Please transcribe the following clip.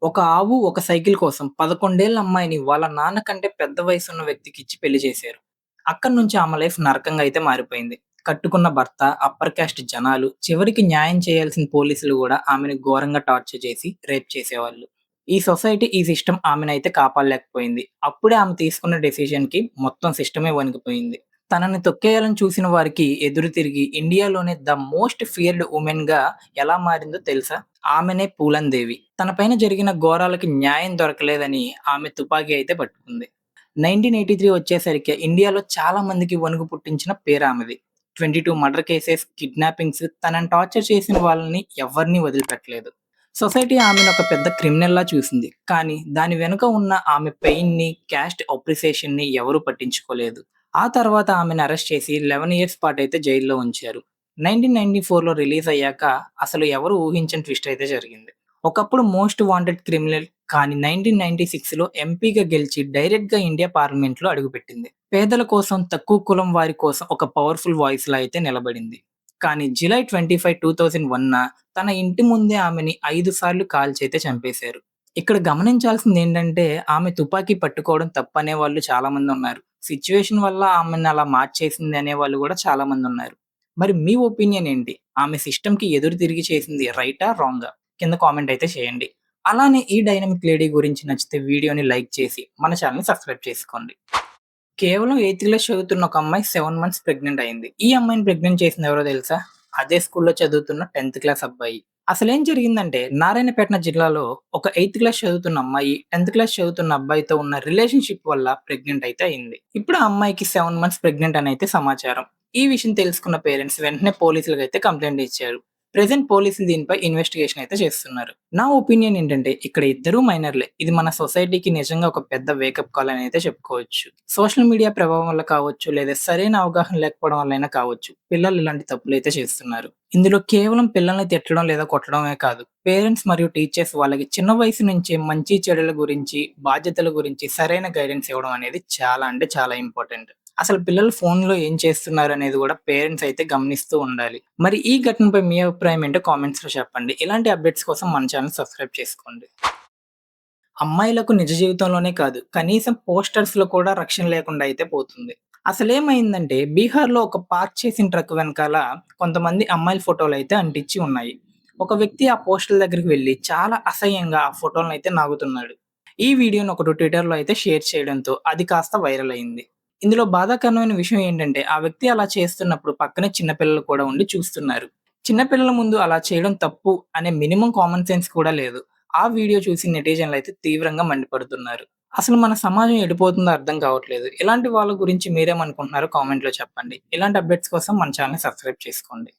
ఒక ఆవు, ఒక సైకిల్ కోసం 11 ఏళ్ల అమ్మాయిని వాళ్ళ నాన్న కంటే పెద్ద వయసున్న వ్యక్తికిచ్చి పెళ్లి చేశారు. అక్కడి నుంచి ఆమె లైఫ్ నరకంగా అయితే మారిపోయింది. కట్టుకున్న భర్త, అప్పర్ కాస్ట్ జనాలు, చివరికి న్యాయం చేయాల్సిన పోలీసులు గూడా ఆమెని ఘోరంగా టార్చర్ చేసి రేప్ చేసేవాళ్ళు. ఈ సొసైటీ, ఈ సిస్టమ్ ఆమెనైతే కాపాడలేకపోయింది. అప్పుడే ఆమె తీసుకున్న డెసిషన్‌కి మొత్తం సిస్టమే వణికిపోయింది. తనని తొక్కేయాలని చూసిన వారికి ఎదురు తిరిగి ఇండియాలోనే ద మోస్ట్ ఫియర్డ్ వుమెన్‌గా ఎలా మారిందో తెలుసా? ఆమెనే పూలన్ దేవి. తన పైన జరిగిన ఘోరాలకి న్యాయం దొరకలేదని ఆమె తుపాకీ అయితే పట్టుకుంది. 1983 వచ్చేసరికి ఇండియాలో చాలా మందికి వణుకు పుట్టించిన పేరామెది. 22 మర్డర్ కేసెస్, కిడ్నాపింగ్స్, తనని టార్చర్ చేసిన వాళ్ళని ఎవ్వరిని వదిలిపెట్టలేదు. సొసైటీ ఆమెను ఒక పెద్ద క్రిమినల్‌లా చూసింది. కానీ దాని వెనుక ఉన్న ఆమె పెయిన్‌ని, క్యాస్ట్ అప్రిసియేషన్‌ని ఎవరూ పట్టించుకోలేదు. ఆ తర్వాత ఆమెను అరెస్ట్ చేసి 11 ఇయర్స్ పాటైతే జైల్‌లో ఉంచారు. 1994లో రిలీజ్ అయ్యాక అసలు ఎవరు ఊహించని ట్విస్ట్ అయితే జరిగింది. ఒకప్పుడు మోస్ట్ వాంటెడ్ క్రిమినల్, కానీ 1996లో ఎంపీగా గెలిచి డైరెక్ట్‌గా ఇండియా పార్లమెంట్‌లో అడుగుపెట్టింది. పేదల కోసం, తక్కువ కులం వారి కోసం ఒక పవర్‌ఫుల్ వాయిస్‌లా అయితే నిలబడింది. కానీ జులై 25, 2001న తన ఇంటి ముందే ఆమెని 5 సార్లు కాల్చైతే చంపేశారు. ఇక్కడ గమనించాల్సిందేంటంటే ఆమె తుపాకీ పట్టుకోవడం తప్పనే వాళ్ళు చాలామందున్నారు. సిట్యుయేషన్ వల్ల ఆమెని అలా మార్చేసింది అనేవాళ్ళు గూడా చాలామందున్నారు. మరి మీ ఒపీనియన్ ఏంటి? ఆమె సిస్టమ్‌కి ఎదురు తిరిగి చేసింది రైటా? రాంగా? కింద కామెంట్ అయితే చేయండి. అలానే ఈ డైనమిక్ లేడీ గురించి నచ్చితే వీడియోని లైక్ చేసి మన ఛానెల్‌ని సబ్స్క్రైబ్ చేసుకోండి. కేవలం 8థ్ క్లాస్ చదువుతున్న ఒక అమ్మాయి 7 మంత్స్ ప్రెగ్నెంట్ అయింది. ఈ అమ్మాయిని ప్రెగ్నెంట్ చేసింది ఎవరో తెలుసా? అదే స్కూల్‌లో చదువుతున్న 10థ్ క్లాస్ అబ్బాయి. అసలేం జరిగిందంటే నారాయణపేట జిల్లాలో ఒక 8థ్ క్లాస్ చదువుతున్న అమ్మాయి 10థ్ క్లాస్ చదువుతున్న అబ్బాయితో ఉన్న రిలేషన్‌షిప్ వల్ల ప్రెగ్నెంట్ అయితే అయింది. ఇప్పుడు ఆ అమ్మాయికి 7 మంత్స్ ప్రెగ్నెంట్ అని అయితే సమాచారం. ఈ విషయం తెలుసుకున్న పేరెంట్స్ వెంటనే పోలీసులకైతే కంప్లెయింట్ ఇచ్చారు. ప్రెజెంట్ పోలీసులు దీనిపై ఇన్వెస్టిగేషన్ అయితే చేస్తున్నారు. నా ఒపీనియన్ ఏంటంటే ఇక్కడ ఇద్దరూ మైనర్‌లే. ఇది మన సొసైటీకి నిజంగా ఒక పెద్ద వేకప్ కాల్ అని అయితే చెప్పుకోవచ్చు. సోషల్ మీడియా ప్రభావం వల్ల కావచ్చు, లేదా సరైన అవగాహన లేకపోవడం వల్లైనా కావచ్చు, పిల్లలు ఇలాంటి తప్పులైతే చేస్తున్నారు. ఇందులో కేవలం పిల్లల్ని తిట్టడం లేదా కొట్టడమే కాదు, పేరెంట్స్ మరియు టీచర్స్ వాళ్ళకి చిన్న వయసు నుంచే మంచి చెడుల గురించి, బాధ్యతల గురించి సరైన గైడెన్స్ ఇవ్వడం అనేది చాలా అంటే చాలా ఇంపార్టెంట్. అసలు పిల్లలు ఫోన్‌లో ఏం చేస్తున్నారనేది గూడా పేరెంట్స్ అయితే గమనిస్తూ ఉండాలి. మరి ఈ ఘటనపై మీ అభిప్రాయం ఏంటో కామెంట్స్‌లో చెప్పండి. ఇలాంటి అప్డేట్స్ కోసం మన ఛానెల్ సబ్స్క్రైబ్ చేసుకోండి. అమ్మాయిలకు నిజ జీవితంలోనే కాదు, కనీసం పోస్టర్స్‌లో కూడా రక్షణ లేకుండా అయితే పోతుంది. అసలేమైందంటే బీహార్‌లో ఒక పార్క్ చేసిన ట్రక్ వెనకాల కొంతమంది అమ్మాయిల ఫోటోలైతే అంటించి ఉన్నాయి. ఒక వ్యక్తి ఆ పోస్టర్‌ల దగ్గరికి వెళ్లి చాలా అసహ్యంగా ఆ ఫోటోలనైతే నాగుతున్నాడు. ఈ వీడియోని ఒకడు ట్విట్టర్‌లో అయితే షేర్ చేయడంతో అది కాస్త వైరల్ అయింది. ఇందులో బాధాకరమైన విషయం ఏంటంటే ఆ వ్యక్తి అలా చేస్తున్నప్పుడు పక్కనే చిన్న పిల్లలు కూడా ఉండి చూస్తున్నారు. చిన్న పిల్లల ముందు అలా చేయడం తప్పు అనే మినిమమ్ కామన్ సెన్స్ కూడా లేదు. ఆ వీడియో చూసి నెటిజన్‌లయితే తీవ్రంగా మండిపడుతున్నారు. అసలు మన సమాజం ఎటుపోతుందో అర్థం కావట్లేదు. ఇలాంటి వాళ్ళ గురించి మీరేమనుకుంటున్నారో కామెంట్‌లో చెప్పండి. ఇలాంటి అప్డేట్స్ కోసం మన ఛానెల్‌ని సబ్స్క్రైబ్ చేసుకోండి.